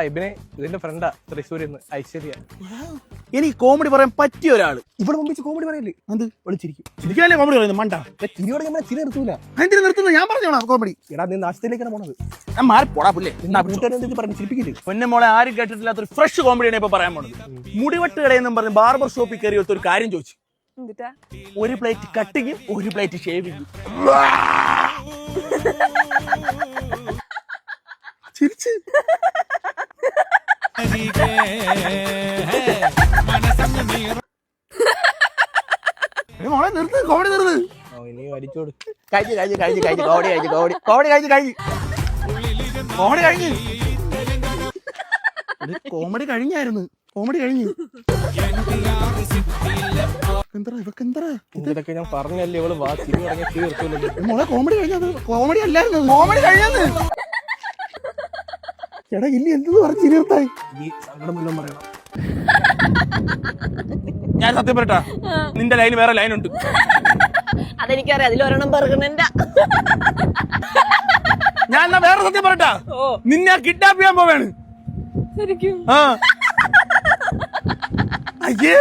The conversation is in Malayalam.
ഇബിനെ ഇതിന്റെ ഫ്രണ്ടാ തൃശ്ശൂരിന്ന് ഐശ്വര്യ. എനിക്ക് കോമഡി പറയാൻ പറ്റിയ ഒരാള്. ഇവിടെ മുമ്പിച്ച് കോമഡി പറയല്ലേ, എന്ത് വിളിച്ചിരിക്കും. ചിരിക്കാനല്ലേ കോമഡി പറയുന്നത്? മണ്ട ചിരിയോടെ നമ്മളെ ചിരി നിർത്തൂല. എന്തിനു നിർത്തുന്നത്? ഞാൻ പറഞ്ഞോളാം കോമഡി. എടാ നീ നാശത്തിലേക്കാണ് പോണത്. ഞാൻ മാറി പോടാ പുല്ലേ. പറഞ്ഞു ചിരിപ്പിക്കില്ലേ? പൊന്നെ മോളെ, ആരും കേട്ടിട്ടില്ലാത്തൊരു ഫ്രഷ് കോമഡിയാണ് ഇപ്പൊ പറയാൻ പോണത്. മുടിവെട്ട് കടയെന്നും പറഞ്ഞ് ബാർബർ ഷോപ്പിൽ കയറി ഒരു കാര്യം ചോദിച്ചു. ഒരു പ്ലേറ്റ് കട്ടിങ്ങും ഒരു പ്ലേറ്റ് ഷേവിങ്ങും. ചിരിച്ച് മോളെ നിർത്ത്, കോമഡി നിർത്ത്. ഇനി വലിച്ചോട്. കഴിഞ്ഞു കോമഡി കഴിഞ്ഞു. കോമഡി കഴിഞ്ഞായിരുന്നു. എന്താ ഇവക്കെന്താ ഇതൊക്കെ ഞാൻ പറഞ്ഞല്ലേ, ഇവള് വാ ചിരി തുടങ്ങിയ ചിരി നിർത്തൂലല്ലോ. മോളെ കോമഡി കഴിഞ്ഞത് കോമഡി അല്ലായിരുന്നു. കോമഡി കഴിഞ്ഞത്. ചേട്ടാ ഇല്ല എന്തെന്ന് പറഞ്ഞ് ചിരി നിർത്തായി. ഈ സങ്കടം വല്ലതും പറയണം. ഞാൻ സത്യം പറയട്ടാ, നിന്റെ ലൈൻ വേറെ ലൈൻ ഉണ്ട്. അതെനിക്കറിയാം, അതിലൊരെണ്ണം പറയണ. ഞാൻ എന്നാ വേറെ സത്യം പറയട്ടാ, നിന്നെ കിഡ്നാപ്പ് ചെയ്യാൻ പോവാണ്. ശരിക്കും ആ അയ്യേ